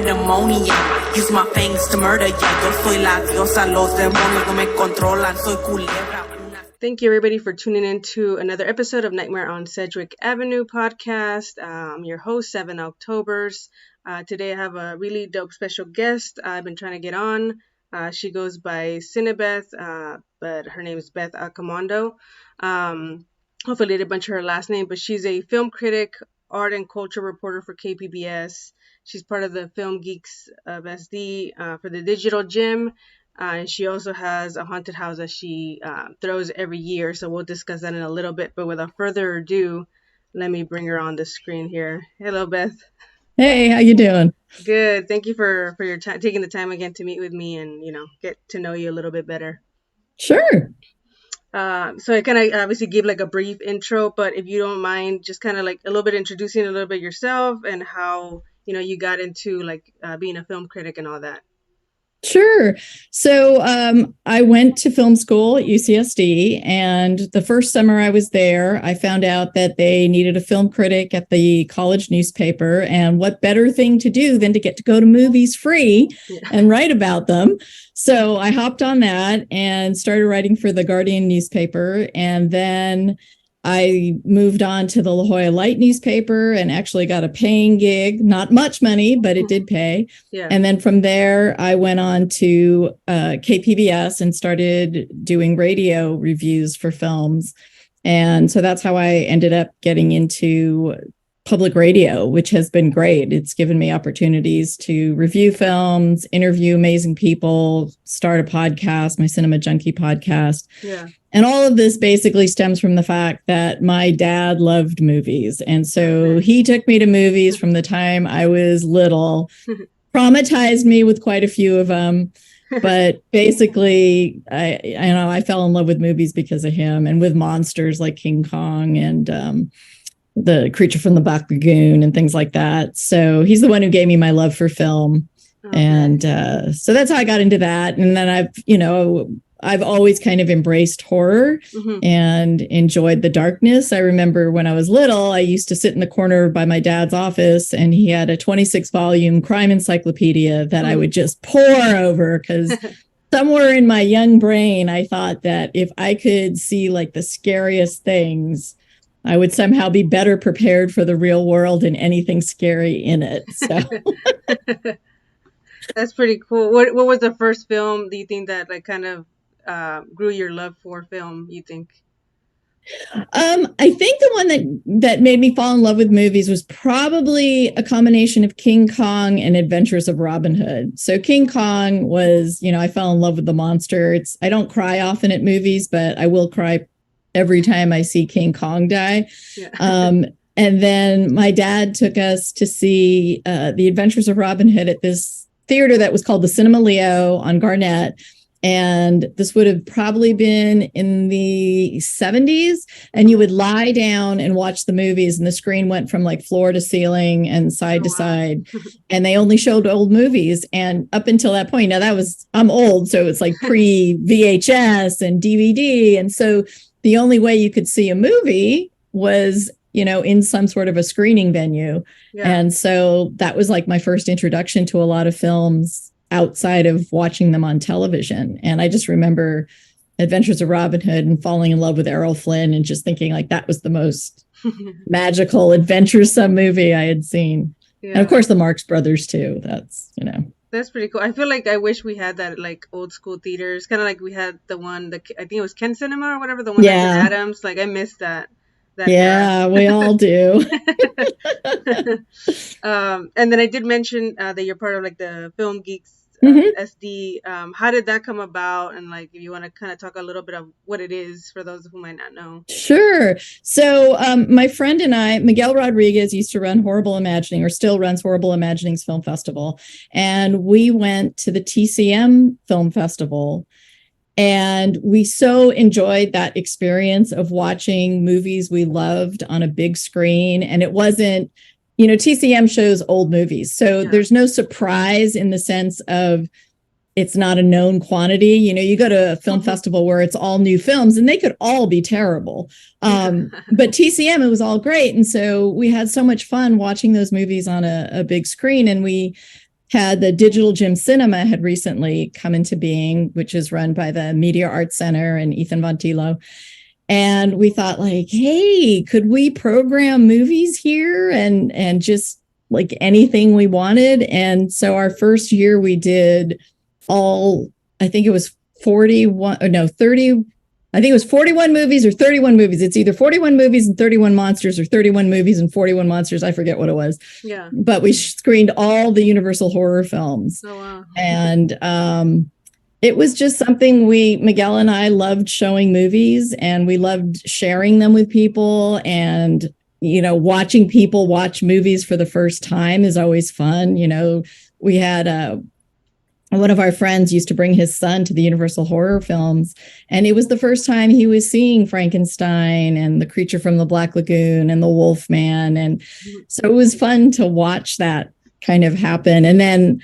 pandemonium. Use my fangs to murder ya. Yo soy la diosa, los demonios no me controlan. Soy culebra. Thank you, everybody, for tuning in to another episode of Nightmare on Sedgwick Avenue podcast. I'm your host, 7 Octoberz. Today I have a really dope special guest I've been trying to get on. She goes by Cinebeth, but her name is Beth Accomando. Hopefully I did bunch of her last name, but she's a film critic, art and culture reporter for KPBS. She's part of the Film Geeks of SD for the Digital Gym. And she also has a haunted house that she throws every year. So we'll discuss that in a little bit. But without further ado, let me bring her on the screen here. Hello, Beth. Hey, how you doing? Good. Thank you for your time, taking the time again to meet with me and, get to know you a little bit better. Sure. So I kind of obviously give like a brief intro, but if you don't mind, just kind of like a little bit introducing a little bit yourself and how, you got into like being a film critic and all that. Sure. So I went to film school at UCSD, and the first summer I was there, I found out that they needed a film critic at the college newspaper. And what better thing to do than to get to go to movies free and write about them? So I hopped on that and started writing for the Guardian newspaper. And then I moved on to the La Jolla Light newspaper and actually got a paying gig, not much money, but it did pay. Yeah. And then from there, I went on to KPBS and started doing radio reviews for films. And so that's how I ended up getting into public radio, which has been great. It's given me opportunities to review films, interview amazing people, start a podcast, my Cinema Junkie podcast. Yeah. And all of this basically stems from the fact that my dad loved movies. And so he took me to movies from the time I was little, traumatized me with quite a few of them. But basically, I fell in love with movies because of him and with monsters like King Kong and the Creature from the Black Lagoon and things like that. So he's the one who gave me my love for film. Okay. And so that's how I got into that. And then I've always kind of embraced horror and enjoyed the darkness. I remember when I was little, I used to sit in the corner by my dad's office, and he had a 26-volume crime encyclopedia that I would just pore over because somewhere in my young brain, I thought that if I could see like the scariest things, I would somehow be better prepared for the real world and anything scary in it. So that's pretty cool. What was the first film do you think that like kind of grew your love for film, you think? I think the one that made me fall in love with movies was probably a combination of King Kong and Adventures of Robin Hood. So King Kong was, I fell in love with the monster. I don't cry often at movies, but I will cry every time I see King Kong die. Yeah. And then my dad took us to see The Adventures of Robin Hood at this theater that was called the Cinema Leo on Garnett. And this would have probably been in the 70s. And you would lie down and watch the movies. And the screen went from like floor to ceiling and side to side. And they only showed old movies. And up until that point, now I'm old. So it's like pre VHS and DVD. And so the only way you could see a movie was, in some sort of a screening venue. Yeah. And so that was like my first introduction to a lot of films outside of watching them on television. And I just remember Adventures of Robin Hood and falling in love with Errol Flynn and just thinking like that was the most magical, adventuresome movie I had seen. Yeah. And of course the Marx Brothers too. That's, That's pretty cool. I feel like I wish we had that like old school theaters, kind of like we had the one, I think it was Ken Cinema or whatever, the one that's in Adams. Like I missed that. Yeah, we all do. And then I did mention that you're part of like the Film Geeks SD. How did that come about? And like, if you want to kind of talk a little bit of what it is for those who might not know. Sure. So my friend and I, Miguel Rodriguez, used to run Horrible Imagining, or still runs Horrible Imaginings Film Festival. And we went to the TCM Film Festival. And we so enjoyed that experience of watching movies we loved on a big screen. And it wasn't, TCM shows old movies. So there's no surprise in the sense of it's not a known quantity. You go to a film festival where it's all new films and they could all be terrible. But TCM, it was all great. And so we had so much fun watching those movies on a big screen. And we had the Digital Gym Cinema had recently come into being, which is run by the Media Arts Center and Ethan Von Tilo. And we thought like, hey, could we program movies here and just like anything we wanted? And so our first year we did I think it was 41 or no, 30. I think it was 41 movies or 31 movies. It's either 41 movies and 31 monsters or 31 movies and 41 monsters. I forget what it was. Yeah. But we screened all the Universal horror films. Oh, wow. And it was just something Miguel and I loved showing movies, and we loved sharing them with people. And, watching people watch movies for the first time is always fun. We had one of our friends used to bring his son to the Universal horror films, and it was the first time he was seeing Frankenstein and the Creature from the Black Lagoon and the Wolfman. And so it was fun to watch that kind of happen. And then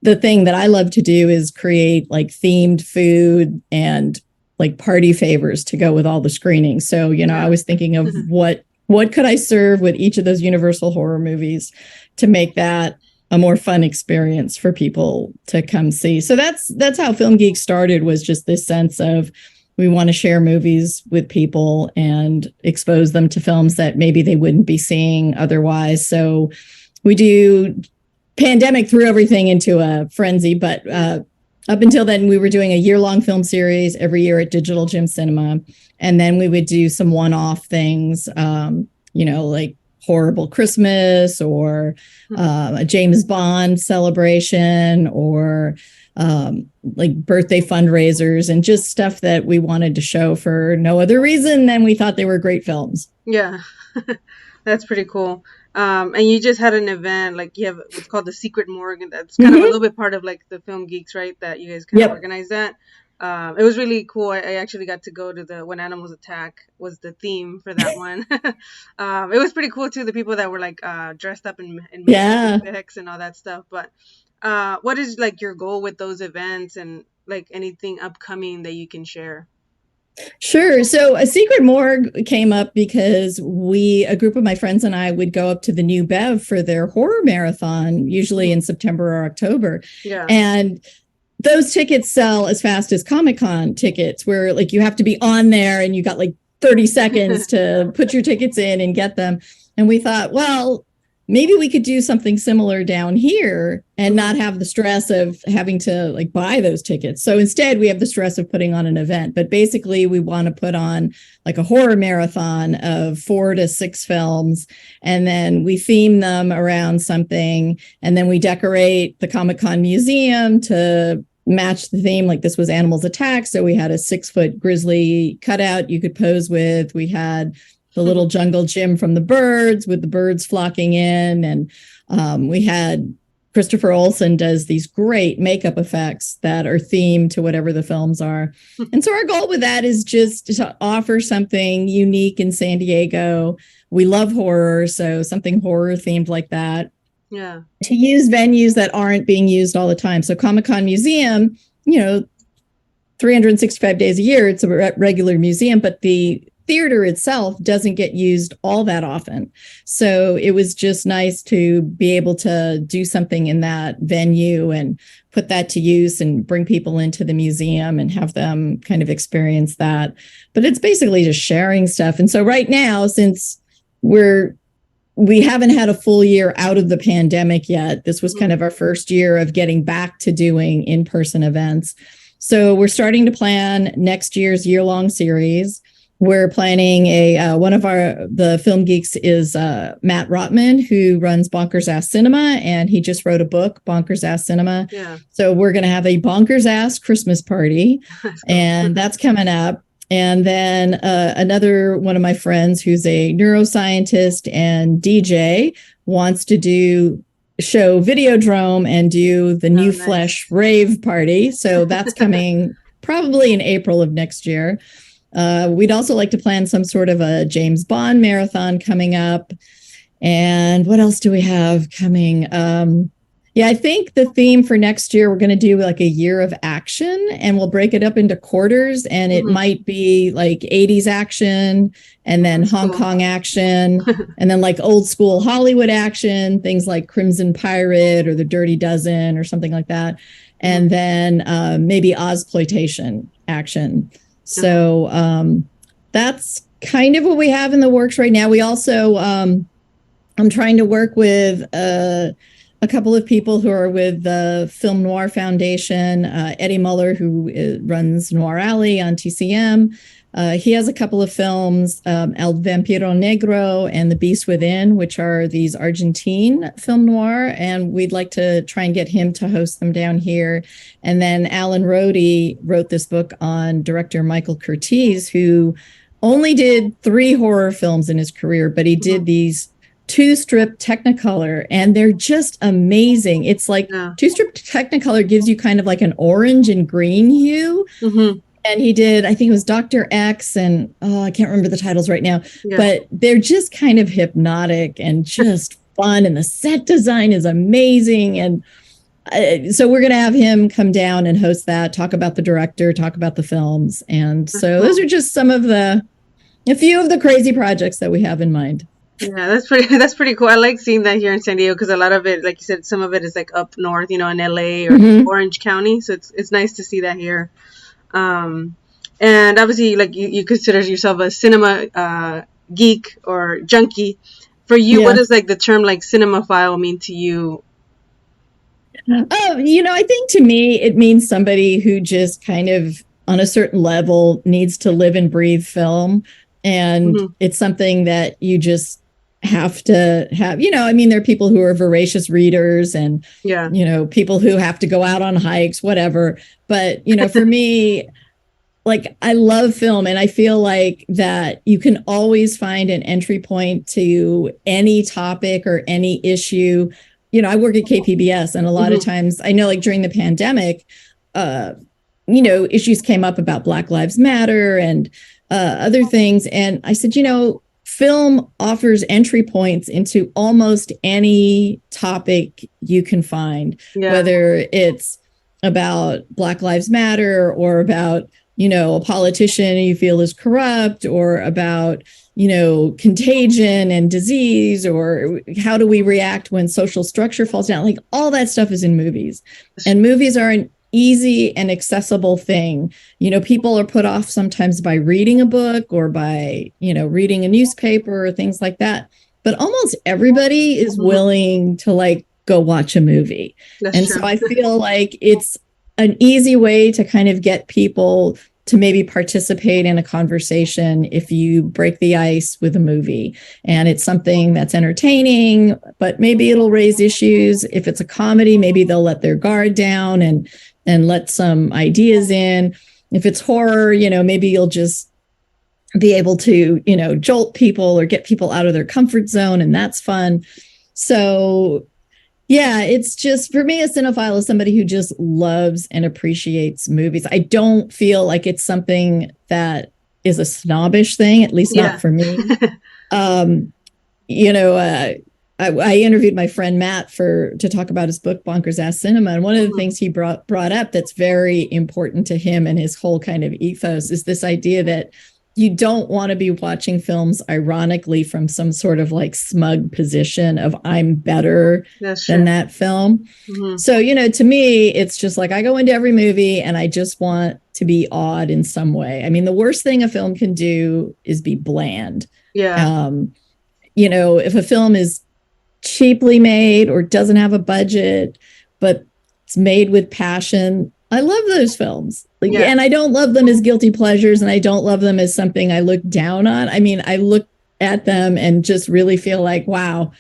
the thing that I love to do is create like themed food and like party favors to go with all the screenings. So, I was thinking of what could I serve with each of those Universal horror movies to make that a more fun experience for people to come see. So that's how Film Geeks started, was just this sense of we want to share movies with people and expose them to films that maybe they wouldn't be seeing otherwise. So we do, pandemic threw everything into a frenzy, but up until then we were doing a year-long film series every year at Digital Gym Cinema. And then we would do some one-off things, like Horrible Christmas or a James Bond celebration or like birthday fundraisers, and just stuff that we wanted to show for no other reason than we thought they were great films. Yeah, that's pretty cool. And you just had an event, like you have what's called the Secret Morgue, and that's kind of a little bit part of like the Film Geeks, right? That you guys kind of organized that. It was really cool. I actually got to go to the When Animals Attack was the theme for that one. It was pretty cool too. The people that were like dressed up in makeup and all that stuff. But what is like your goal with those events, and like anything upcoming that you can share? Sure. So a Secret Morgue came up because a group of my friends and I would go up to the New Bev for their horror marathon, usually in September or October. Yeah. And those tickets sell as fast as Comic-Con tickets, where like you have to be on there and you got like 30 seconds to put your tickets in and get them. And we thought, well, maybe we could do something similar down here and not have the stress of having to like buy those tickets. So instead we have the stress of putting on an event, but basically we want to put on like a horror marathon of 4 to 6 films. And then we theme them around something. And then we decorate the Comic-Con museum to match the theme. Like this was Animals Attack. So we had a 6-foot grizzly cutout you could pose with. We had the little jungle gym from the birds, with the birds flocking in. And we had Christopher Olsen does these great makeup effects that are themed to whatever the films are. And so our goal with that is just to offer something unique in San Diego. We love horror, so something horror themed like that. Yeah. To use venues that aren't being used all the time. So Comic-Con Museum, 365 days a year, it's a regular museum, but the theater itself doesn't get used all that often. So it was just nice to be able to do something in that venue and put that to use and bring people into the museum and have them kind of experience that. But it's basically just sharing stuff. And so right now, since we haven't had a full year out of the pandemic yet, this was kind of our first year of getting back to doing in-person events. So we're starting to plan next year's year-long series. We're planning one of the Film Geeks is Matt Rotman, who runs Bonkers Ass Cinema, and he just wrote a book, Bonkers Ass Cinema. Yeah. So we're going to have a Bonkers Ass Christmas party, and that's coming up. And then another one of my friends who's a neuroscientist and DJ wants to show Videodrome and do the New Flesh rave party. So that's coming probably in April of next year. We'd also like to plan some sort of a James Bond marathon coming up. And what else do we have coming? Yeah, I think the theme for next year, we're going to do like a year of action, and we'll break it up into quarters, and it might be like 80s action, and then Hong Kong action, and then like old school Hollywood action, things like Crimson Pirate or The Dirty Dozen or something like that. And then maybe Ozploitation action. So that's kind of what we have in the works right now. We also, I'm trying to work with a couple of people who are with the Film Noir Foundation. Eddie Muller, who runs Noir Alley on TCM. He has a couple of films, El Vampiro Negro and The Beast Within, which are these Argentine film noir. And we'd like to try and get him to host them down here. And then Alan Rohde wrote this book on director Michael Curtiz, who only did 3 horror films in his career, but he did these 2-strip Technicolor, and they're just amazing. It's like 2-strip Technicolor gives you kind of like an orange and green hue. And he did, I think it was Dr. X, and I can't remember the titles right now, but they're just kind of hypnotic and just fun. And the set design is amazing. And so we're going to have him come down and host that, talk about the director, talk about the films. And so those are just a few of the crazy projects that we have in mind. Yeah, that's pretty cool. I like seeing that here in San Diego because a lot of it, like you said, some of it is like up north, in LA or Orange County. So it's nice to see that here. And obviously, like you consider yourself a cinema geek or junkie. For you, what does like the term like cinemaphile mean to you? I think to me it means somebody who just kind of on a certain level needs to live and breathe film, and it's something that you just have to have. There are people who are voracious readers and people who have to go out on hikes, whatever. But for me, like, I love film, and I feel like that you can always find an entry point to any topic or any issue. I work at KPBS, and a lot of times I know, like during the pandemic, issues came up about Black Lives Matter and other things. And I said, film offers entry points into almost any topic you can find, whether it's about Black Lives Matter or about, a politician you feel is corrupt, or about, contagion and disease, or how do we react when social structure falls down? Like, all that stuff is in movies, and movies are an easy and accessible thing. People are put off sometimes by reading a book or by, reading a newspaper or things like that. But almost everybody is willing to like go watch a movie. That's true. So I feel like it's an easy way to kind of get people to maybe participate in a conversation if you break the ice with a movie. And it's something that's entertaining, but maybe it'll raise issues. If it's a comedy, maybe they'll let their guard down and let some ideas in. If it's horror, maybe you'll just be able to, jolt people or get people out of their comfort zone, and that's fun. So yeah, it's just, for me, a cinephile is somebody who just loves and appreciates movies. I don't feel like it's something that is a snobbish thing, at least not for me. I interviewed my friend Matt to talk about his book, Bonkers Ass Cinema. And one of the things he brought up that's very important to him and his whole kind of ethos is this idea that you don't want to be watching films ironically from some sort of like smug position of I'm better than that film. So, to me, it's just like I go into every movie and I just want to be awed in some way. I mean, the worst thing a film can do is be bland. If a film is cheaply made or doesn't have a budget, but it's made with passion, I love those films. And I don't love them as guilty pleasures, and I don't love them as something I look down on. I mean, I look at them and just really feel like, wow,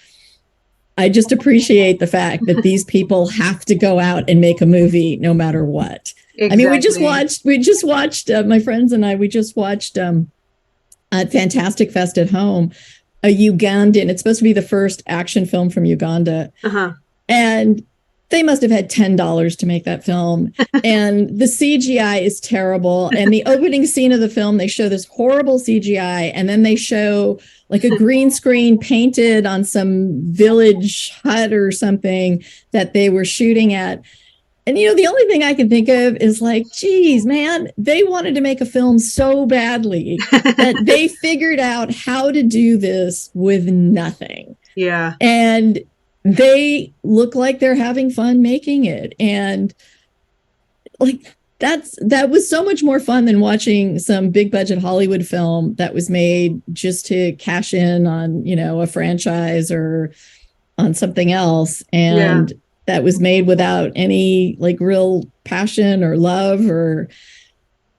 I just appreciate the fact that these people have to go out and make a movie no matter what. Exactly. I mean, we just watched my friends and I, we just watched at Fantastic Fest at Home, a Ugandan, it's supposed to be the first action film from Uganda. And they must have had $10 to make that film. And the CGI is terrible. And the opening scene of the film, they show this horrible CGI. And then they show like a green screen painted on some village hut or something that they were shooting at. And, the only thing I can think of is like, geez, man, they wanted to make a film so badly that they figured out how to do this with nothing. Yeah. And they look like they're having fun making it. And like, that was so much more fun than watching some big budget Hollywood film that was made just to cash in on, a franchise or on something else. And that was made without any like real passion or love or,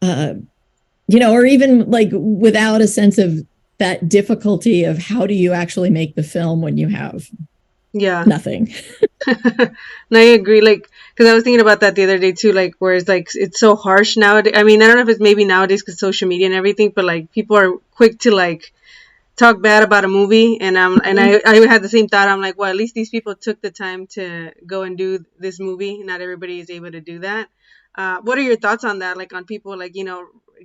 or even like without a sense of that difficulty of how do you actually make the film when you have nothing. No, I agree. Like, because I was thinking about that the other day too, like, where it's like, it's so harsh nowadays. I mean, I don't know if it's maybe nowadays because social media and everything, but like people are quick to like talk bad about a movie. And I had the same thought. I'm like, well, at least these people took the time to go and do this movie. Not everybody is able to do that. What are your thoughts on that? Like on people like,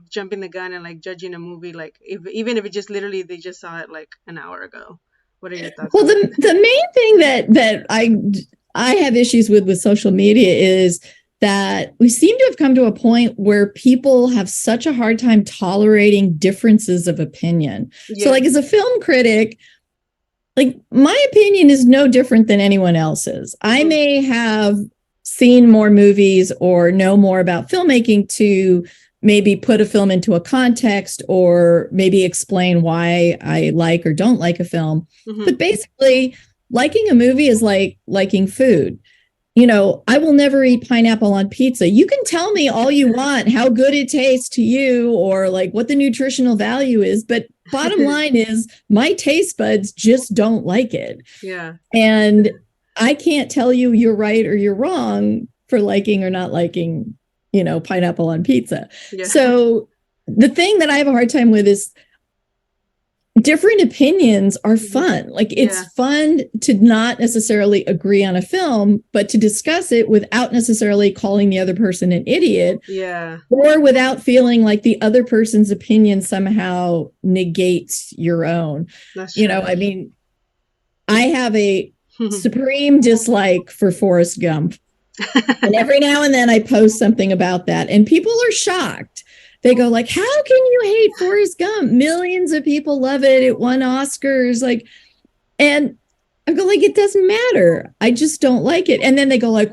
jumping the gun and like judging a movie, like even if it just literally, they just saw it like an hour ago. What are your thoughts? Well, the main thing that I have issues with social media is that we seem to have come to a point where people have such a hard time tolerating differences of opinion. Yeah. So like as a film critic, like my opinion is no different than anyone else's. I may have seen more movies or know more about filmmaking to maybe put a film into a context or maybe explain why I like or don't like a film. Mm-hmm. But basically, liking a movie is like liking food. I will never eat pineapple on pizza. You can tell me all you want how good it tastes to you or like what the nutritional value is. But bottom line is my taste buds just don't like it. Yeah. And I can't tell you you're right or you're wrong for liking or not liking, pineapple on pizza. Yeah. So the thing that I have a hard time with is different opinions are fun. Like it's fun to not necessarily agree on a film, but to discuss it without necessarily calling the other person an idiot. Yeah. Or without feeling like the other person's opinion somehow negates your own. That's true. I mean, I have a supreme dislike for Forrest Gump. And every now and then I post something about that and people are shocked. They go like, how can you hate Forrest Gump? Millions of people love it. It won Oscars. Like, and I go like, it doesn't matter. I just don't like it. And then they go like,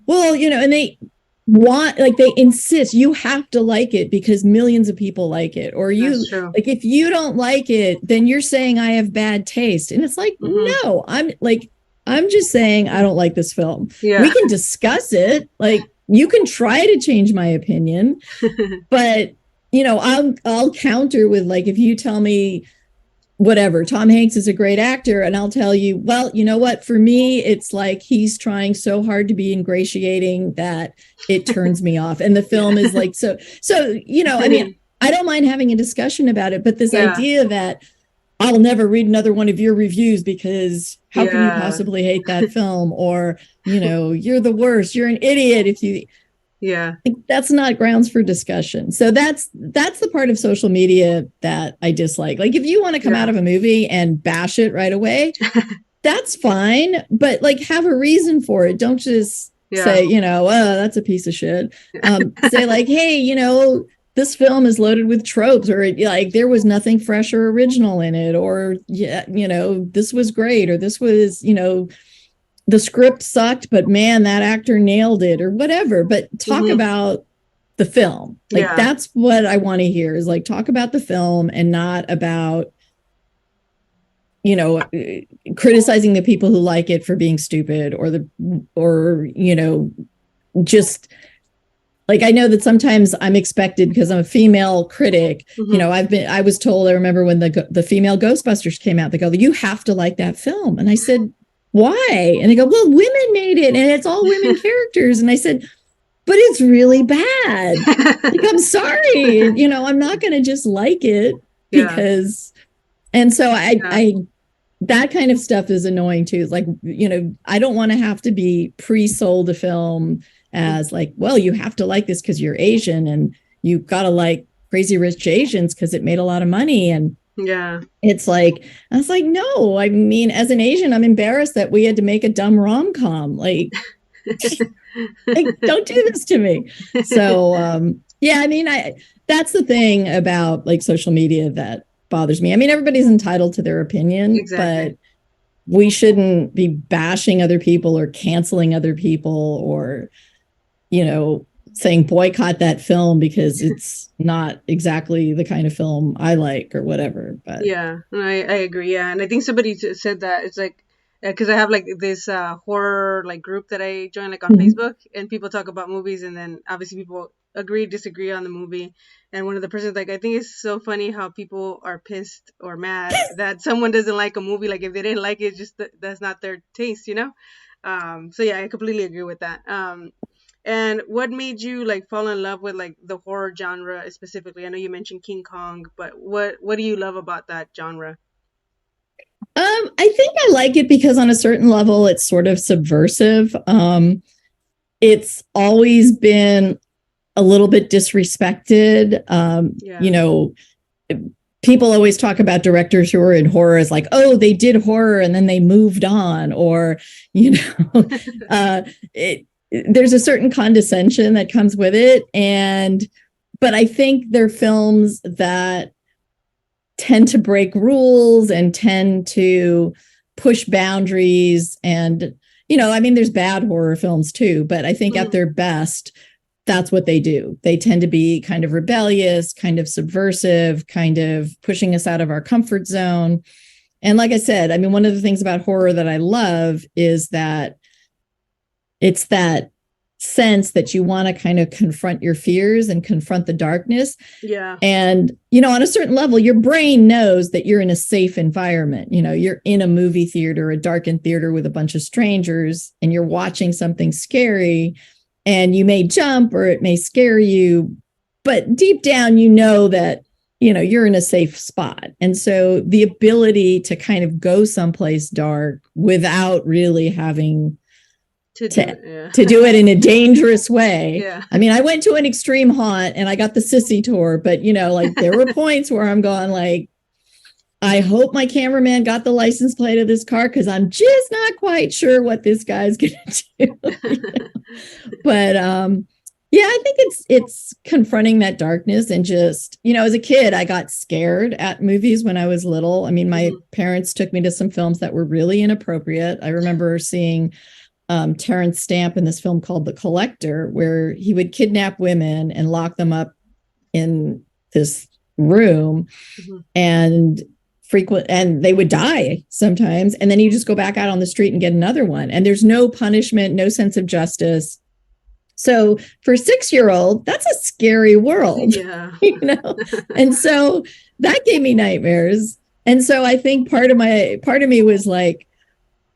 well, and they want, like, they insist you have to like it because millions of people like it. Or you, like, if you don't like it, then you're saying I have bad taste. And it's like, no, I'm just saying I don't like this film. Yeah. We can discuss it. Like, you can try to change my opinion, but I'll counter with like, if you tell me whatever, Tom Hanks is a great actor, and I'll tell you, well, you know what, for me, it's like he's trying so hard to be ingratiating that it turns me off. And the film is like, so, I mean, I don't mind having a discussion about it, but this idea that I'll never read another one of your reviews because how can you possibly hate that film? Or, you're the worst. You're an idiot if you. Yeah. That's not grounds for discussion. So that's the part of social media that I dislike. Like if you want to come out of a movie and bash it right away, that's fine. But like have a reason for it. Don't just say, oh, that's a piece of shit. Say like, hey, this film is loaded with tropes, or like there was nothing fresh or original in it, or this was great, or this was, the script sucked, but man, that actor nailed it, or whatever. But talk about the film. Like that's what I want to hear is like talk about the film and not about criticizing the people who like it for being stupid or just. Like, I know that sometimes I'm expected because I'm a female critic, I was told, I remember when the female Ghostbusters came out, they go, you have to like that film. And I said, why? And they go, well, women made it and it's all women characters. And I said, but it's really bad. Like, I'm sorry, I'm not going to just like it because, and so I that kind of stuff is annoying too. Like, I don't want to have to be pre-sold a film as like, well, you have to like this because you're Asian and you got to like Crazy Rich Asians because it made a lot of money. And yeah, it's like, I was like, no, I mean, as an Asian, I'm embarrassed that we had to make a dumb rom-com. Like, like, don't do this to me. So, yeah, I mean, that's the thing about like social media that bothers me. I mean, everybody's entitled to their opinion, but we shouldn't be bashing other people or canceling other people or, saying boycott that film because it's not exactly the kind of film I like or whatever. But yeah, I agree. Yeah, and I think somebody said that it's like because I have like this horror like group that I join like on Facebook, and people talk about movies, and then obviously people agree, disagree on the movie. And one of the persons like, I think it's so funny how people are pissed or mad that someone doesn't like a movie. Like if they didn't like it, just that's not their taste, So yeah, I completely agree with that. And what made you like fall in love with like the horror genre specifically? I know you mentioned King Kong, but what do you love about that genre? I think I like it because on a certain level, it's sort of subversive. It's always been a little bit disrespected. People always talk about directors who are in horror as like, oh, they did horror and then they moved on, or, there's a certain condescension that comes with it. But I think they're films that tend to break rules and tend to push boundaries. And, there's bad horror films too, but I think at their best, that's what they do. They tend to be kind of rebellious, kind of subversive, kind of pushing us out of our comfort zone. And like I said, I mean, one of the things about horror that I love is that it's that sense that you want to kind of confront your fears and confront the darkness. Yeah. And, on a certain level, your brain knows that you're in a safe environment. You're in a movie theater, a darkened theater with a bunch of strangers, and you're watching something scary, and you may jump or it may scare you, but deep down, that, you're in a safe spot. And so the ability to kind of go someplace dark without really having to do it in a dangerous way. Yeah. I mean, I went to an extreme haunt and I got the sissy tour, but like there were points where I'm going like, I hope my cameraman got the license plate of this car because I'm just not quite sure what this guy's going to do. But yeah, I think it's confronting that darkness and just, as a kid, I got scared at movies when I was little. I mean, my parents took me to some films that were really inappropriate. I remember seeing Terrence Stamp in this film called The Collector, where he would kidnap women and lock them up in this room and they would die sometimes. And then you just go back out on the street and get another one. And there's no punishment, no sense of justice. So for a 6-year-old, that's a scary world, And so that gave me nightmares. And so I think part of me was like,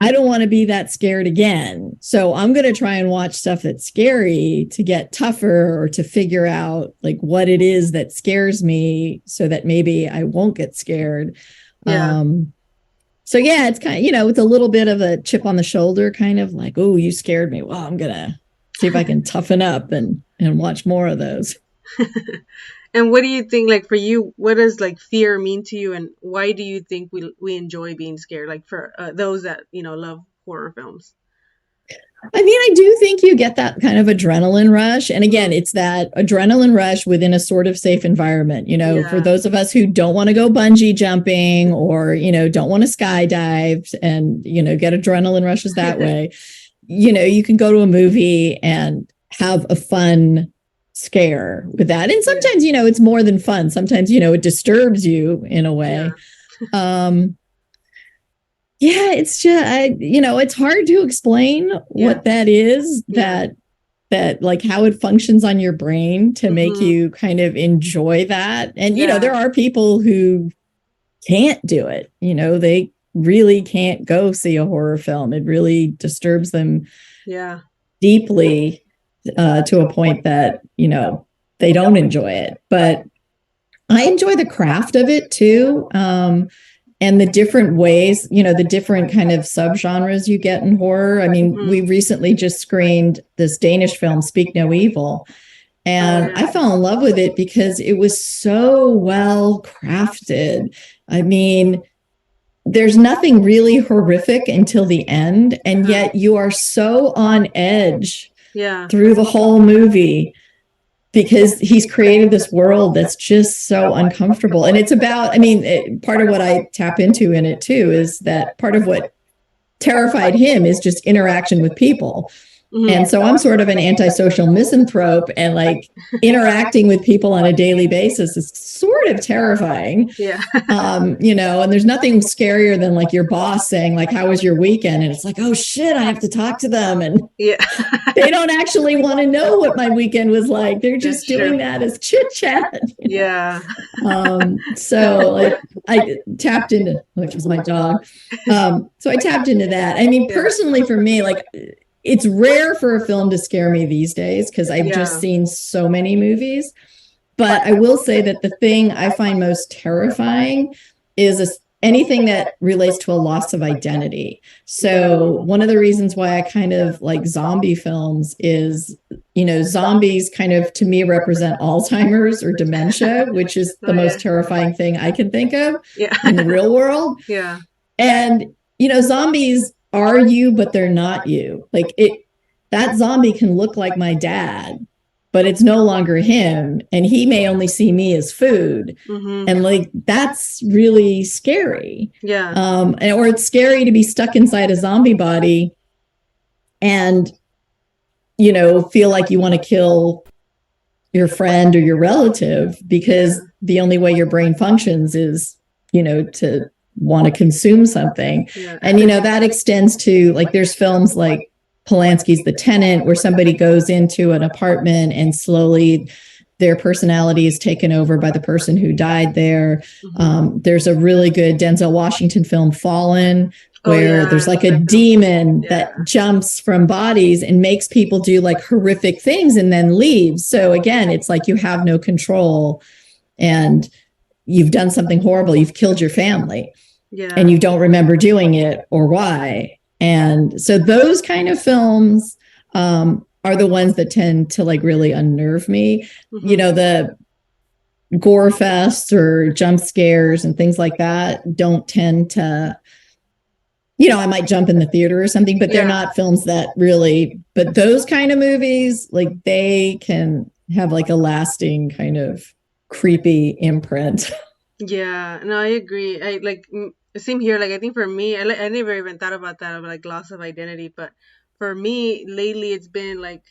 I don't want to be that scared again. So I'm going to try and watch stuff that's scary to get tougher or to figure out like what it is that scares me so that maybe I won't get scared. Yeah. So yeah, it's kind of, it's a little bit of a chip on the shoulder, kind of like, oh, you scared me. Well, I'm going to see if I can toughen up and watch more of those. And what do you think, like for you, what does like fear mean to you, and why do you think we enjoy being scared? Like for those that love horror films. I mean, I do think you get that kind of adrenaline rush, and again, it's that adrenaline rush within a sort of safe environment. For those of us who don't want to go bungee jumping or don't want to skydive and get adrenaline rushes that way. You can go to a movie and have a fun scare with that. And sometimes, it's more than fun. Sometimes, it disturbs you in a way. Yeah, it's just, it's hard to explain what that is, that like how it functions on your brain to make you kind of enjoy that. And, there are people who can't do it. They really can't go see a horror film. It really disturbs them deeply. To a point that, they don't enjoy it. But I enjoy the craft of it too. and the different ways, the different kind of subgenres you get in horror. I mean, we recently just screened this Danish film, Speak No Evil. And I fell in love with it because it was so well crafted. I mean, there's nothing really horrific until the end, and yet you are so on edge through the whole movie because he's created this world that's just so uncomfortable. And it's about, part of what I tap into in it too is that part of what terrified him is just interaction with people. And so I'm sort of an antisocial misanthrope, and like interacting with people on a daily basis is sort of terrifying. And there's nothing scarier than like your boss saying like, how was your weekend? And it's like, oh shit, I have to talk to them. And they don't actually want to know what my weekend was like. They're just doing that as chit chat. So like I tapped into, which was my dog. So I tapped into that. I mean, personally for me, like, it's rare for a film to scare me these days because I've just seen so many movies. But I will say that the thing I find most terrifying is anything that relates to a loss of identity. So one of the reasons why I kind of like zombie films is, zombies kind of to me represent Alzheimer's or dementia, which is the most terrifying thing I can think of in the real world. And, zombies are you, but they're not you. Like that zombie can look like my dad, but it's no longer him. And he may only see me as food. And like, that's really scary. Or it's scary to be stuck inside a zombie body and, feel like you want to kill your friend or your relative because the only way your brain functions is, to want to consume something. And that extends to like there's films like Polanski's The Tenant where somebody goes into an apartment and slowly their personality is taken over by the person who died there. There's a really good Denzel Washington film, Fallen, where there's like a demon that jumps from bodies and makes people do like horrific things and then leaves. So again, it's like you have no control and you've done something horrible. You've killed your family. And you don't remember doing it or why. And so those kind of films are the ones that tend to like really unnerve me. The gore fest or jump scares and things like that don't tend to, I might jump in the theater or something, but they're not films that really, but those kind of movies, like they can have like a lasting kind of creepy imprint. No, I agree. I like same here. Like I think for me, I never even thought about that of like loss of identity. But for me, lately, it's been like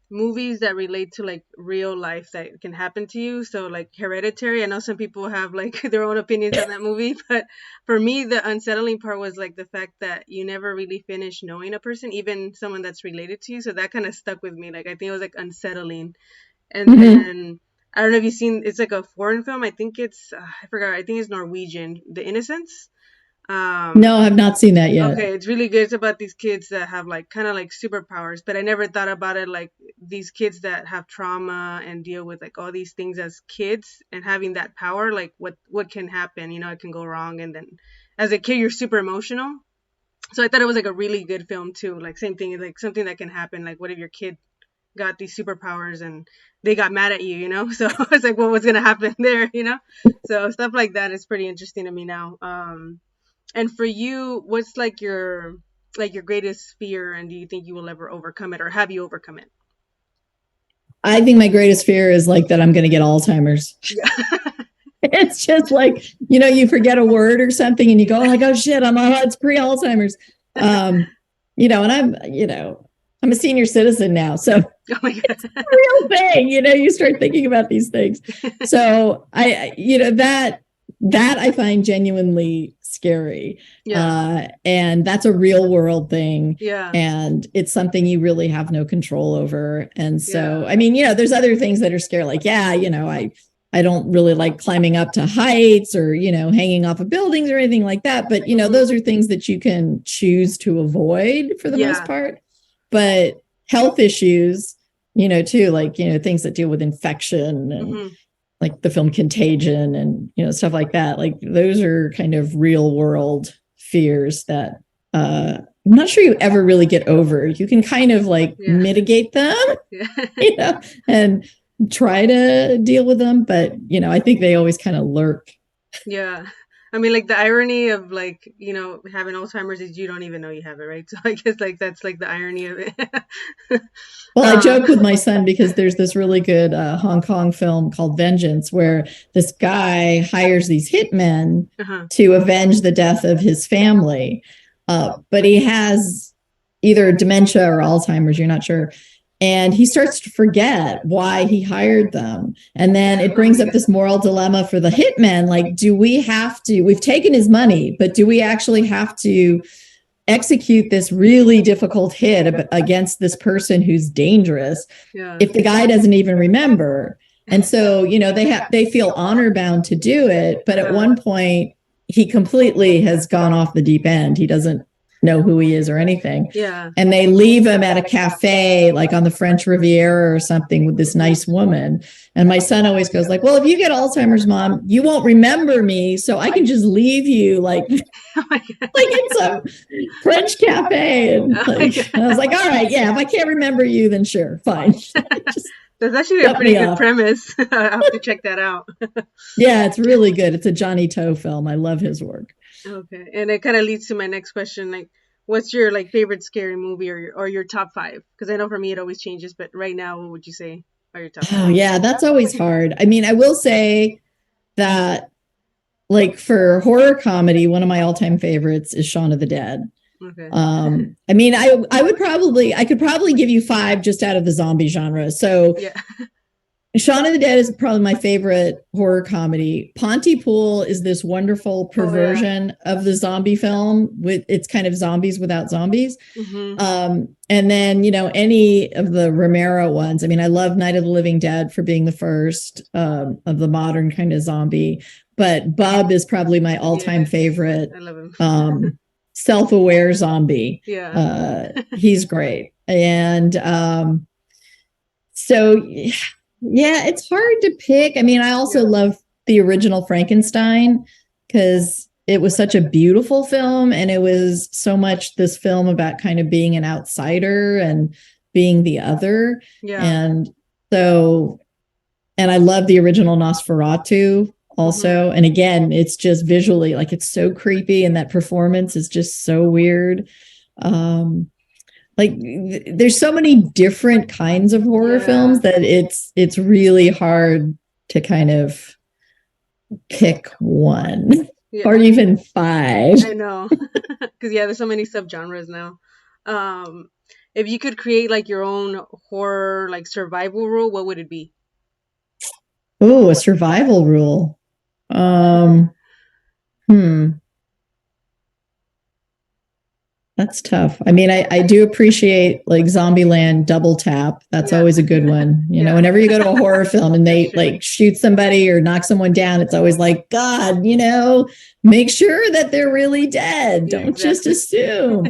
movies that relate to like real life that can happen to you. So like Hereditary. I know some people have like their own opinions on that movie, but for me, the unsettling part was like the fact that you never really finish knowing a person, even someone that's related to you. So that kind of stuck with me. Like I think it was like unsettling, and then. I don't know if you've seen, it's like a foreign film. I think it's, I forgot, I think it's Norwegian, The Innocents. No, I've not seen that yet. Okay, it's really good. It's about these kids that have like kind of like superpowers, but I never thought about it like these kids that have trauma and deal with like all these things as kids and having that power, like what can happen, it can go wrong. And then as a kid, you're super emotional. So I thought it was like a really good film too. Like same thing, like something that can happen. Like what if your kid got these superpowers and they got mad at you, so it's like, well, what's gonna happen there, so stuff like that is pretty interesting to me now. And for you, what's like your greatest fear, and do you think you will ever overcome it, or have you overcome it? I think my greatest fear is like that I'm gonna get Alzheimer's. It's just like, you forget a word or something and you go like, oh shit, it's pre-Alzheimer's. And I'm a senior citizen now, so it's a real thing. You start thinking about these things. So that I find genuinely scary. And that's a real world thing. And it's something you really have no control over. And so, there's other things that are scary. Like, I don't really like climbing up to heights or, hanging off of buildings or anything like that. But, those are things that you can choose to avoid for the most part. But health issues, too, like, things that deal with infection and like the film Contagion and, stuff like that. Like those are kind of real world fears that I'm not sure you ever really get over. You can kind of like mitigate them, and try to deal with them. But, I think they always kind of lurk. Yeah. I mean, like the irony of like, having Alzheimer's is you don't even know you have it, right? So I guess like that's like the irony of it. Well, I joke with my son because there's this really good Hong Kong film called Vengeance where this guy hires these hitmen to avenge the death of his family. But he has either dementia or Alzheimer's, you're not sure. And he starts to forget why he hired them. And then it brings up this moral dilemma for the hitmen. Like, we've taken his money, but do we actually have to execute this really difficult hit against this person who's dangerous if the guy doesn't even remember? And so, they feel honor bound to do it. But at one point, he completely has gone off the deep end. He doesn't know who he is or anything. Yeah. And they leave him at a cafe, like on the French Riviera or something with this nice woman. And my son always goes like, well, if you get Alzheimer's, Mom, you won't remember me. So I can just leave you like in some French cafe. And, and I was like, all right, yeah, if I can't remember you, then sure, fine. That's actually a pretty good premise. I'll have to check that out. Yeah, it's really good. It's a Johnny To film. I love his work. Okay. And it kind of leads to my next question. Like, what's your like favorite scary movie or your top 5? Because I know for me it always changes, but right now, what would you say are your top 5? Oh, yeah, that's always hard. I mean, I will say that like for horror comedy, one of my all-time favorites is Shaun of the Dead. Okay. I mean, I could probably give you 5 just out of the zombie genre. So Shaun of the Dead is probably my favorite horror comedy. Pontypool is this wonderful perversion of the zombie film. It's kind of zombies without zombies. And then, any of the Romero ones. I mean, I love Night of the Living Dead for being the first of the modern kind of zombie. But Bub is probably my all-time favorite. I love him. Self-aware zombie. He's great. And so... Yeah, it's hard to pick. I mean, I also love the original Frankenstein because it was such a beautiful film and it was so much this film about kind of being an outsider and being the other. And I love the original Nosferatu also. And again, it's just visually like it's so creepy and that performance is just so weird. Like there's so many different kinds of horror films that it's really hard to kind of pick one or even 5. I know. Because there's so many subgenres now. If you could create like your own horror like survival rule, what would it be? Oh, a survival rule. That's tough. I mean, I do appreciate like Zombieland Double Tap. That's always a good one. Whenever you go to a horror film and they like shoot somebody or knock someone down, it's always like, God, make sure that they're really dead. Don't just assume.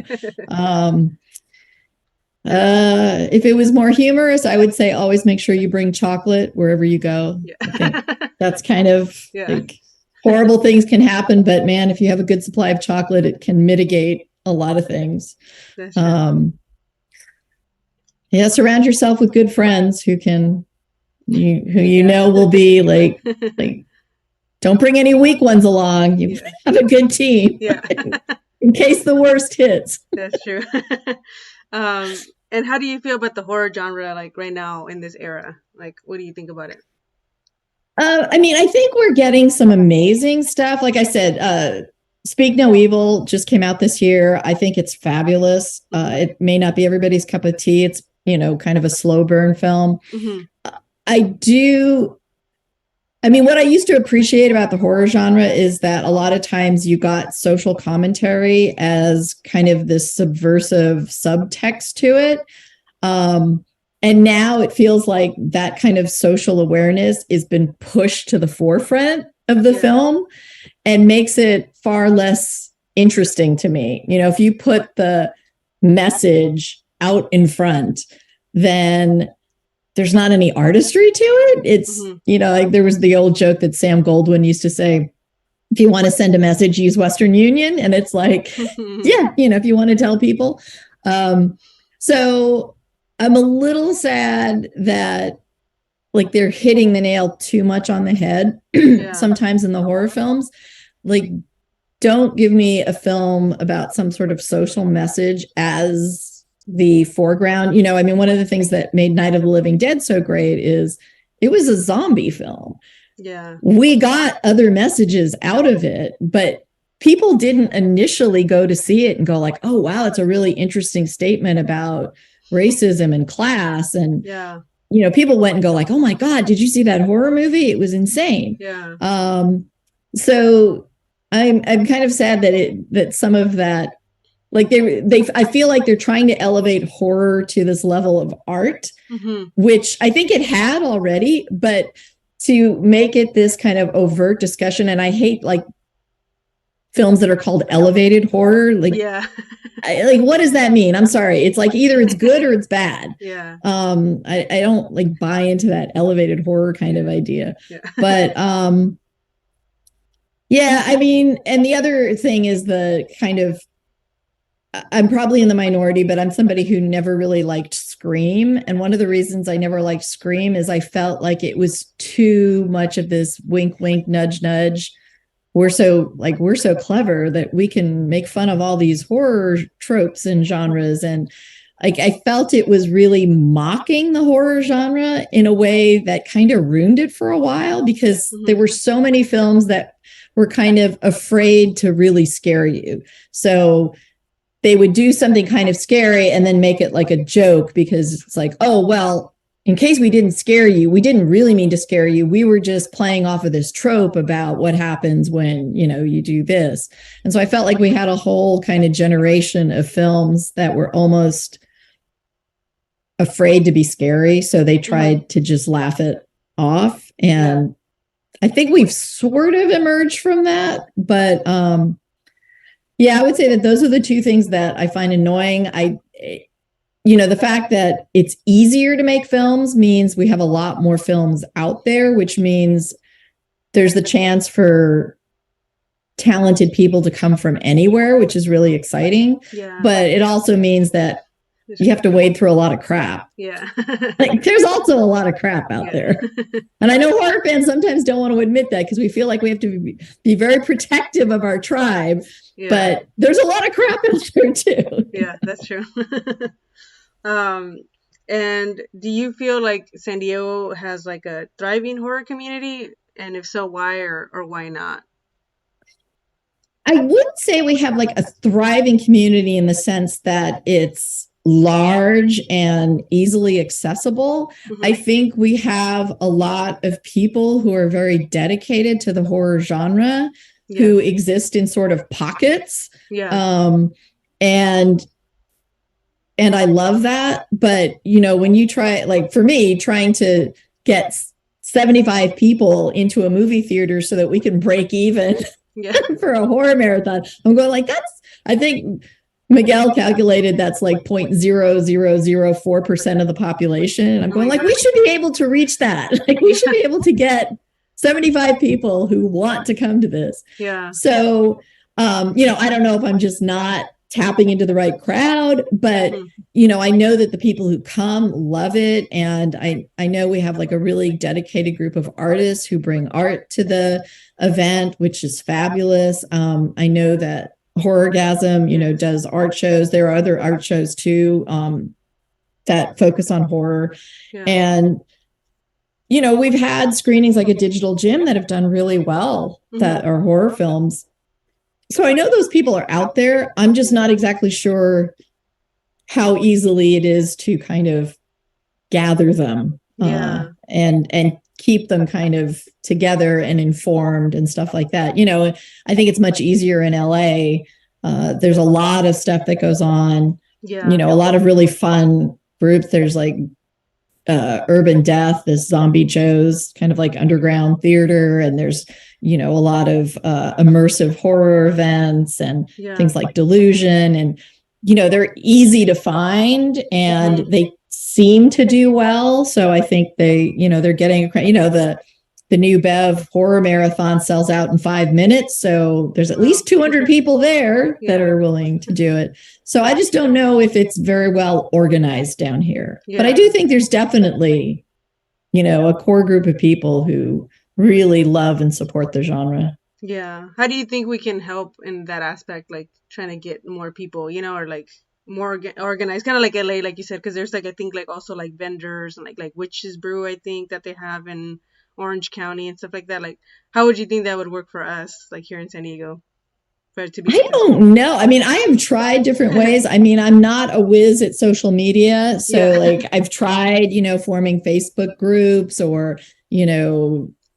If it was more humorous, I would say always make sure you bring chocolate wherever you go. I think that's kind of like horrible things can happen. But man, if you have a good supply of chocolate, it can mitigate a lot of things. Surround yourself with good friends who will be like don't bring any weak ones along. You have a good team in case the worst hits. That's true. And how do you feel about the horror genre like right now in this era? Like, what do you think about it? I mean, I think we're getting some amazing stuff. Like I said, Speak No Evil just came out this year. I think it's fabulous. It may not be everybody's cup of tea. It's, kind of a slow burn film. What I used to appreciate about the horror genre is that a lot of times you got social commentary as kind of this subversive subtext to it. And now it feels like that kind of social awareness has been pushed to the forefront of the film and makes it far less interesting to me. If you put the message out in front, then there's not any artistry to it. It's, like there was the old joke that Sam Goldwyn used to say, if you want to send a message, use Western Union. And it's like, yeah, if you want to tell people. So I'm a little sad that like they're hitting the nail too much on the head sometimes in the horror films. Like, don't give me a film about some sort of social message as the foreground. One of the things that made Night of the Living Dead so great is it was a zombie film. Yeah. We got other messages out of it, but people didn't initially go to see it and go like, oh, wow, it's a really interesting statement about racism and class. And, people went and go like, oh my God, did you see that horror movie? It was insane. Yeah. So I'm kind of sad that some of that, like I feel like they're trying to elevate horror to this level of art, which I think it had already, but to make it this kind of overt discussion. And I hate like films that are called elevated horror. Like, what does that mean? I'm sorry. It's like either it's good or it's bad. Yeah. I don't like buy into that elevated horror kind of idea, but, and the other thing is the kind of, I'm probably in the minority, but I'm somebody who never really liked Scream. And one of the reasons I never liked Scream is I felt like it was too much of this wink, wink, nudge, nudge. We're so clever that we can make fun of all these horror tropes and genres. And like, I felt it was really mocking the horror genre in a way that kind of ruined it for a while, because there were so many films that were kind of afraid to really scare you. So they would do something kind of scary and then make it like a joke, because it's like, oh, well, in case we didn't scare you, we didn't really mean to scare you. We were just playing off of this trope about what happens when, you do this. And so I felt like we had a whole kind of generation of films that were almost afraid to be scary. So they tried to just laugh it off. And I think we've sort of emerged from that. But I would say that those are the two things that I find annoying. The fact that it's easier to make films means we have a lot more films out there, which means there's the chance for talented people to come from anywhere, which is really exciting. Yeah. But it also means that you have to wade through a lot of crap. Yeah. Like, there's also a lot of crap out there. And I know horror fans sometimes don't want to admit that because we feel like we have to be very protective of our tribe. Yeah. But there's a lot of crap out there too. Yeah, that's true. And do you feel like San Diego has like a thriving horror community? And if so, why or why not? I wouldn't say we have like a thriving community in the sense that it's large and easily accessible. I think we have a lot of people who are very dedicated to the horror genre who exist in sort of pockets. And I love that. But, when you try, like for me, trying to get 75 people into a movie theater so that we can break even for a horror marathon, I'm going like, I think Miguel calculated that's like 0.0004% of the population. And I'm going like, we should be able to reach that. Like, we should be able to get 75 people who want to come to this. Yeah. So, I don't know if I'm just not tapping into the right crowd, but, I know that the people who come love it. And I know we have like a really dedicated group of artists who bring art to the event, which is fabulous. I know that Horrorgasm, does art shows. There are other art shows too, that focus on horror. Yeah. And, we've had screenings like a Digital Gym that have done really well that are horror films. So I know those people are out there. I'm just not exactly sure how easily it is to kind of gather them and keep them kind of together and informed and stuff like that. I think it's much easier in LA. There's a lot of stuff that goes on, a lot of really fun groups. There's like Urban Death, this Zombie Joe's kind of like underground theater. And there's, a lot of immersive horror events and things like Delusion. And, they're easy to find and they seem to do well. So I think they're getting, the new Bev horror marathon sells out in 5 minutes. So there's at least 200 people there that are willing to do it. So I just don't know if it's very well organized down here. But I do think there's definitely, a core group of people who really love and support the genre. Yeah. How do you think we can help in that aspect, like trying to get more people, or like more organized, kind of like LA, like you said, because there's like, I think like also like vendors and like Witch's Brew, I think that they have in Orange County and stuff like that. Like, how would you think that would work for us, like here in San Diego? For it to be I don't know. I mean, I have tried different ways. I mean, I'm not a whiz at social media. So like I've tried, forming Facebook groups or,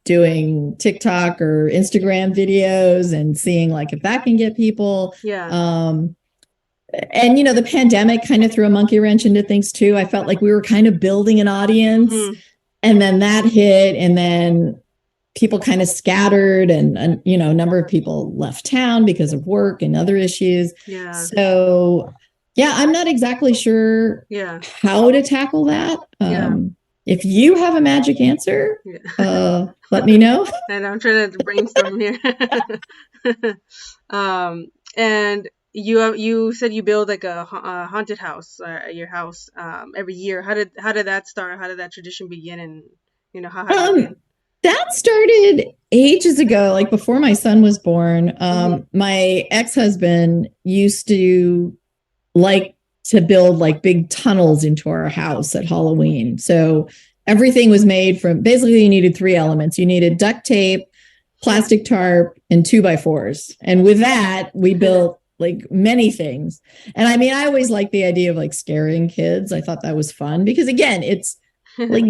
doing TikTok or Instagram videos and seeing like if that can get people. Yeah. And, the pandemic kind of threw a monkey wrench into things too. I felt like we were kind of building an audience and then that hit and then people kind of scattered and a number of people left town because of work and other issues. Yeah. So, I'm not exactly sure how to tackle that. If you have a magic answer, let me know. And I'm trying to brainstorm here. And you said you build like a haunted house at your house every year. How did that start? How did that tradition begin? And how has it been? That started ages ago, like before my son was born. My ex-husband used to like to build like big tunnels into our house at Halloween. So everything was made from, basically you needed 3 elements. You needed duct tape, plastic tarp, and 2x4s. And with that, we built like many things. And I mean, I always liked the idea of like scaring kids. I thought that was fun because again, it's like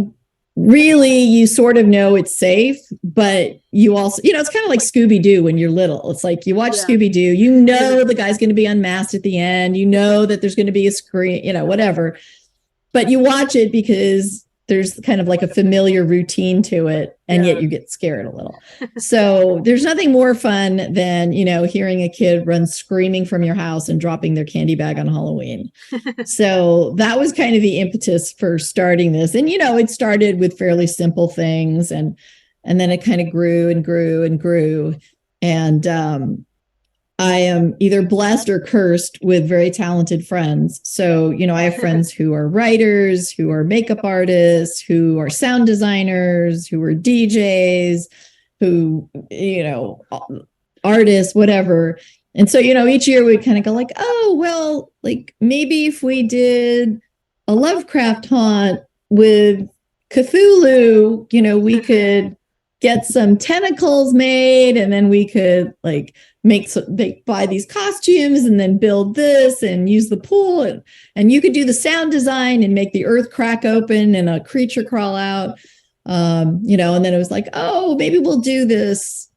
really, you sort of know it's safe, but you also, it's kind of like Scooby-Doo when you're little. It's like you watch Scooby-Doo, the guy's going to be unmasked at the end, that there's going to be a scream, whatever. But you watch it because there's kind of like a familiar routine to it, and yet you get scared a little. So there's nothing more fun than, hearing a kid run screaming from your house and dropping their candy bag on Halloween. So that was kind of the impetus for starting this. And, it started with fairly simple things and then it kind of grew and grew and grew. And I am either blessed or cursed with very talented friends. So, I have friends who are writers, who are makeup artists, who are sound designers, who are DJs, who, artists, whatever. And so, each year we kind of go like, oh, well, like maybe if we did a Lovecraft haunt with Cthulhu, we could get some tentacles made and then we could like buy these costumes and then build this and use the pool and you could do the sound design and make the earth crack open and a creature crawl out. And then it was like, oh, maybe we'll do this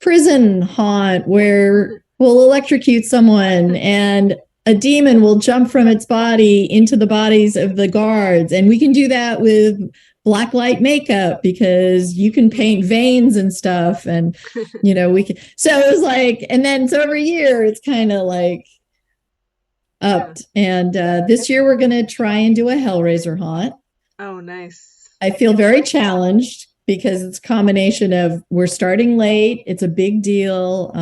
prison haunt where we'll electrocute someone and a demon will jump from its body into the bodies of the guards. And we can do that with black light makeup because you can paint veins and stuff. And, we can, so it was like, and then so every year it's kind of like upped. And this year we're going to try and do a Hellraiser haunt. Oh, nice. I feel very challenged because it's a combination of we're starting late. It's a big deal.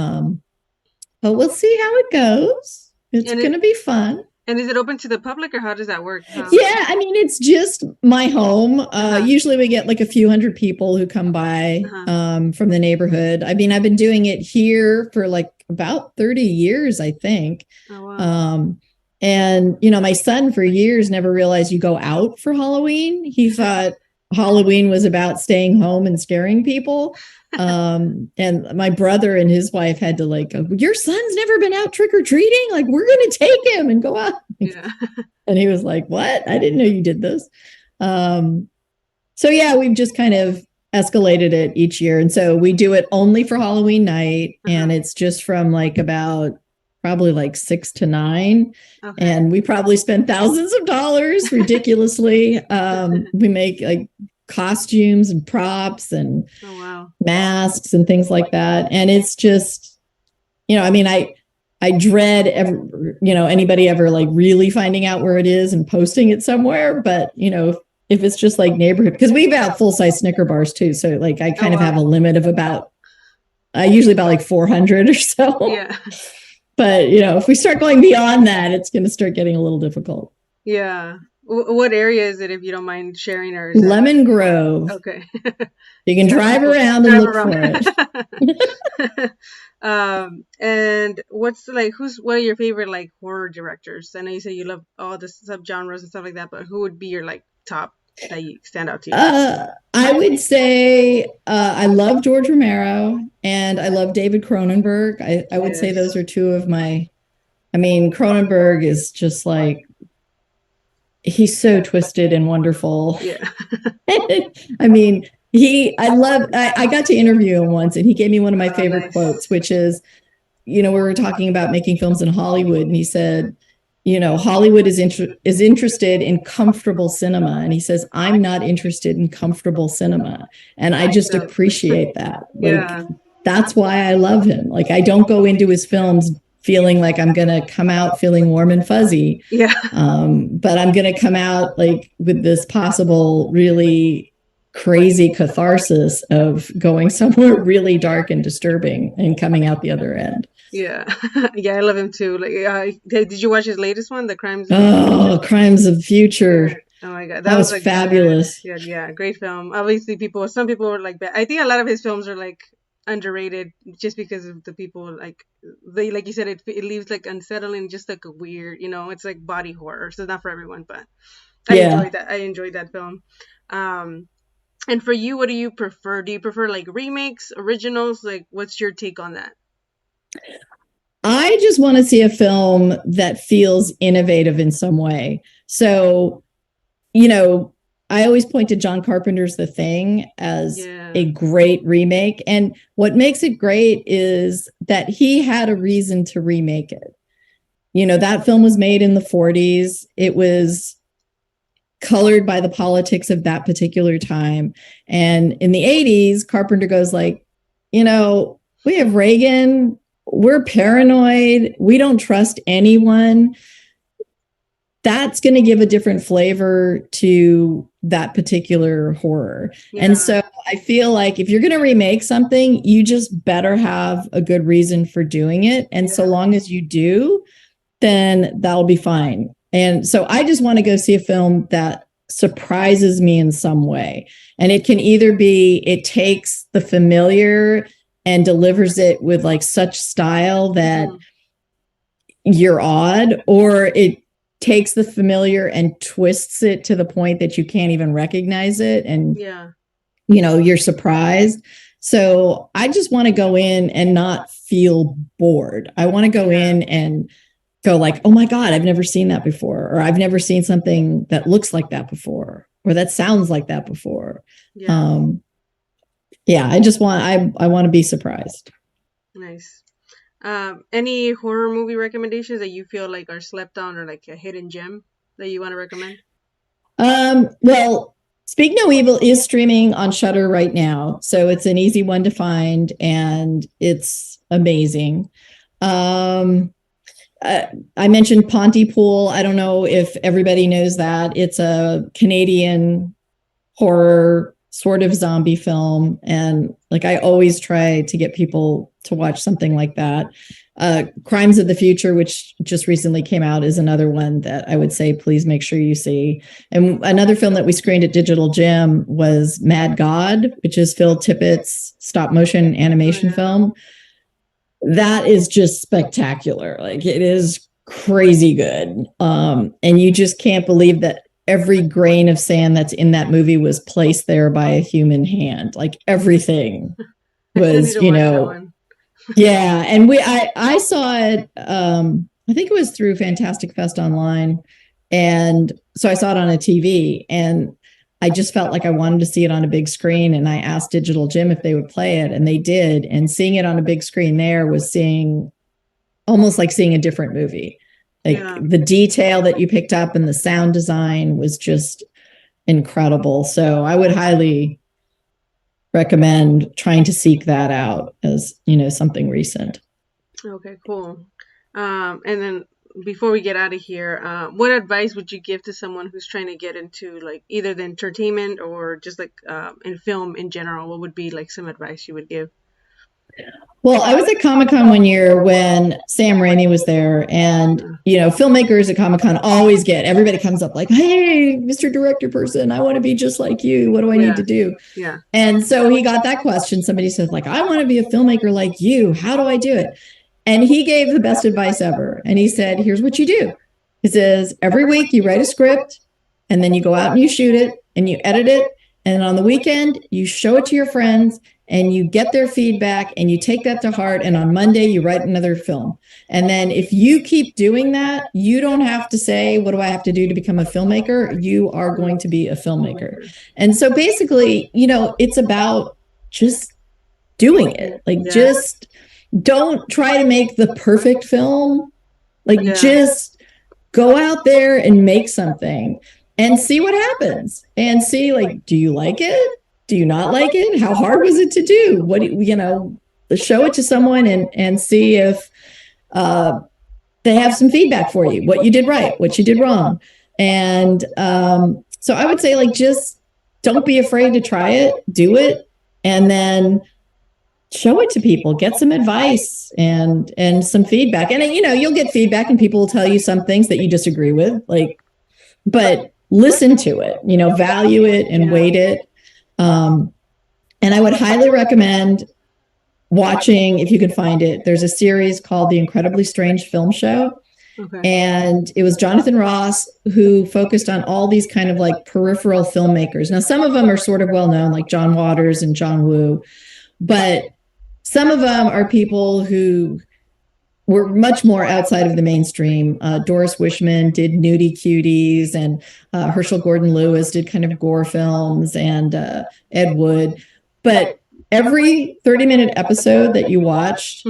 But we'll see how it goes. It's going to be fun. And is it open to the public or how does that work? Yeah, I mean, it's just my home. Usually we get like a few hundred people who come by from the neighborhood. I mean, I've been doing it here for like about 30 years, I think. Oh, wow. And, my son for years never realized you go out for Halloween. He thought Halloween was about staying home and scaring people. And my brother and his wife had to like, your son's never been out trick-or-treating, like we're gonna take him and go out. And he was like, what? I didn't know you did this. So yeah, we've just kind of escalated it each year, and so we do it only for Halloween night, and it's just from like about probably like 6 to 9. And we probably spend thousands of dollars ridiculously. We make like costumes and props and masks and things like that. And it's just, I mean, I dread anybody ever like really finding out where it is and posting it somewhere. But, if it's just like neighborhood, because we have full-size Snicker bars too. So like I kind of have a limit of usually about like 400 or so. Yeah. But, if we start going beyond that, it's going to start getting a little difficult. Yeah. What area is it, if you don't mind sharing? Or Lemon Grove. Okay. You can drive around and look for it. And what are your favorite like horror directors? I know you said you love all the subgenres and stuff like that, but who would be your like top that you stand out to you? I would say I love George Romero and I love David Cronenberg. I would say those are two of my. I mean, Cronenberg is just like, he's so twisted and wonderful. Yeah. I mean, I got to interview him once and he gave me one of my favorite quotes, which is, we were talking about making films in Hollywood and he said, Hollywood is interested in comfortable cinema. And he says, I'm not interested in comfortable cinema. And I just appreciate that. Like, that's why I love him. Like, I don't go into his films feeling like I'm going to come out feeling warm and fuzzy. Yeah. But I'm going to come out like with this possible really crazy catharsis of going somewhere really dark and disturbing and coming out the other end. Yeah. Yeah, I love him too. Like, did you watch his latest one, Crimes of the Future? Oh my God, that was like fabulous. Yeah, great film. Obviously, some people were like, I think a lot of his films are like underrated just because of the people like you said, it leaves like unsettling, just like a weird, it's like body horror, so it's not for everyone, but I enjoyed that film. And for you, what do you prefer? Do you prefer like remakes, originals? Like, what's your take on that? I just want to see a film that feels innovative in some way. So, I always point to John Carpenter's The Thing as a great remake. And what makes it great is that he had a reason to remake it. That film was made in the 40s. It was colored by the politics of that particular time. And in the 80s, Carpenter goes like, we have Reagan. We're paranoid. We don't trust anyone. That's going to give a different flavor to that particular horror. Yeah. And so I feel like if you're going to remake something, you just better have a good reason for doing it. And so long as you do, then that'll be fine. And so I just want to go see a film that surprises me in some way. And it can either be, it takes the familiar and delivers it with like such style that you're awed, or it takes the familiar and twists it to the point that you can't even recognize it. And, you're surprised. So I just want to go in and not feel bored. I want to go in and go like, oh my God, I've never seen that before. Or I've never seen something that looks like that before, or that sounds like that before. I want to be surprised. Nice. Any horror movie recommendations that you feel like are slept on, or like a hidden gem that you want to recommend? Well, Speak No Evil is streaming on Shudder right now, so it's an easy one to find, and it's amazing. I mentioned Pontypool. I don't know if everybody knows that. It's a Canadian horror sort of zombie film. And like, I always try to get people to watch something like that. Crimes of the Future, which just recently came out, is another one that I would say, please make sure you see. And another film that we screened at Digital Gem was Mad God, which is Phil Tippett's stop motion animation film. That is just spectacular. Like, it is crazy good. And you just can't believe that every grain of sand that's in that movie was placed there by a human hand. Like, everything was, yeah. And I saw it, I think it was through Fantastic Fest Online. And so I saw it on a TV, and I just felt like I wanted to see it on a big screen. And I asked Digital Gym if they would play it, and they did. And seeing it on a big screen there was almost like seeing a different movie. Like, the detail that you picked up and the sound design was just incredible. So I would highly recommend trying to seek that out as, something recent. Okay, cool. And then before we get out of here, what advice would you give to someone who's trying to get into like either the entertainment or just like in film in general? What would be like some advice you would give? Well, I was at Comic-Con one year when Sam Raimi was there, and filmmakers at Comic-Con always everybody comes up like, "Hey, Mr. Director person, I want to be just like you. What do I need to do?" Yeah. And so he got that question. Somebody said, like, "I want to be a filmmaker like you. How do I do it?" And he gave the best advice ever. And he said, "Here's what you do." He says, "Every week you write a script, and then you go out and you shoot it, and you edit it, and on the weekend you show it to your friends, and you get their feedback, and you take that to heart, and on Monday you write another film. And then if you keep doing that, you don't have to say, what do I have to do to become a filmmaker? You are going to be a filmmaker." And so basically, it's about just doing it. Like, just don't try to make the perfect film. Like, just go out there and make something and see what happens, and see, like, do you like it? Do you not like it? How hard was it to do? What show it to someone and see if they have some feedback for you, what you did right, what you did wrong. And so I would say, like, just don't be afraid to try it, do it, and then show it to people, get some advice and some feedback. And you'll get feedback and people will tell you some things that you disagree with, like, but listen to it, value it and weight it. And I would highly recommend watching, if you can find it, there's a series called The Incredibly Strange Film Show. Okay. And it was Jonathan Ross who focused on all these kind of like peripheral filmmakers. Now, some of them are sort of well known, like John Waters and John Woo, but some of them are people who were much more outside of the mainstream. Doris Wishman did Nudie Cuties, and Herschel Gordon Lewis did kind of gore films, and Ed Wood. But every 30-minute episode that you watched,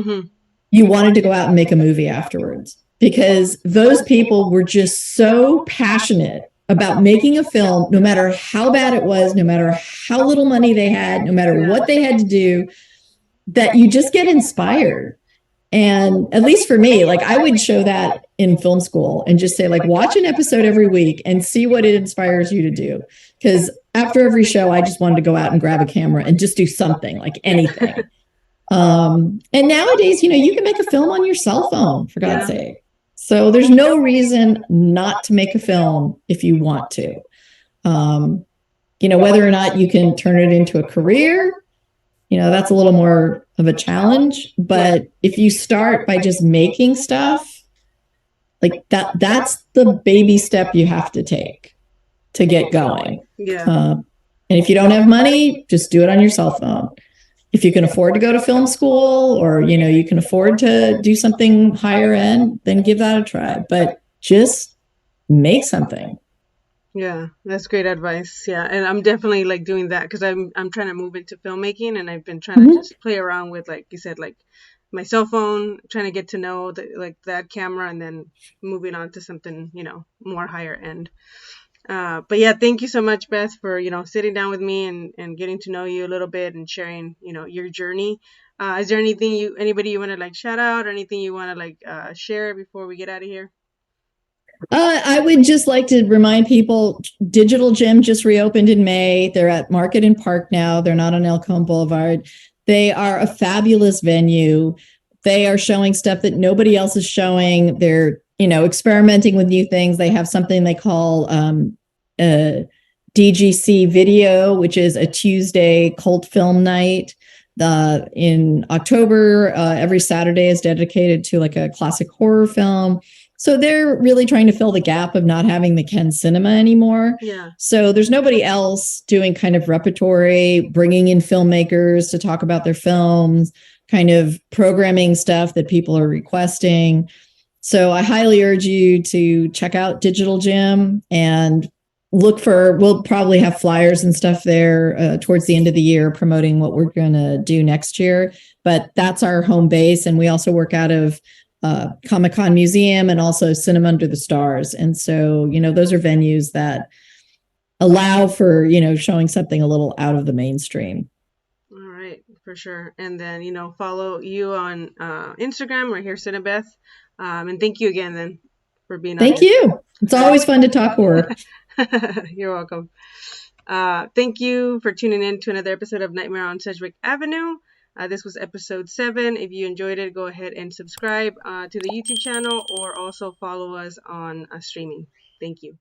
you wanted to go out and make a movie afterwards, because those people were just so passionate about making a film, no matter how bad it was, no matter how little money they had, no matter what they had to do, that you just get inspired. And at least for me, like, I would show that in film school and just say, like, watch an episode every week and see what it inspires you to do. Because after every show, I just wanted to go out and grab a camera and just do something, like anything. And nowadays, you can make a film on your cell phone, for God's sake. So there's no reason not to make a film if you want to. Whether or not you can turn it into a career, that's a little more of a challenge. But if you start by just making stuff, like that's the baby step you have to take to get going. And if you don't have money, just do it on your cell phone. If you can afford to go to film school, or, you can afford to do something higher end, then give that a try. But just make something. Yeah, that's great advice. Yeah, and I'm definitely like doing that because I'm trying to move into filmmaking, and I've been trying to just play around with, like you said, like my cell phone, trying to get to know that camera, and then moving on to something more higher end. But yeah, thank you so much, Beth, for sitting down with me and getting to know you a little bit and sharing your journey. Is there anybody you want to like shout out, or anything you want to like share before we get out of here? I would just like to remind people, Digital Gym just reopened in May. They're at Market and Park now. They're not on El Cajon Boulevard. They are a fabulous venue. They are showing stuff that nobody else is showing. They're, experimenting with new things. They have something they call DGC Video, which is a Tuesday cult film night. In October, every Saturday is dedicated to like a classic horror film. So they're really trying to fill the gap of not having the Ken Cinema anymore. Yeah. So there's nobody else doing kind of repertory, bringing in filmmakers to talk about their films, kind of programming stuff that people are requesting. So I highly urge you to check out Digital Gym and we'll probably have flyers and stuff there towards the end of the year promoting what we're going to do next year. But that's our home base. And we also work out of Comic-Con Museum and also Cinema Under the Stars. And so, those are venues that allow for, showing something a little out of the mainstream. All right, for sure. And then, follow you on Instagram, right here, Cinebeth. And thank you again then for being on. Thank you. It's always fun to talk horror. You're welcome. Thank you for tuning in to another episode of Nightmare on Sedgwick Avenue. This was episode 7. If you enjoyed it, go ahead and subscribe to the YouTube channel or also follow us on streaming. Thank you.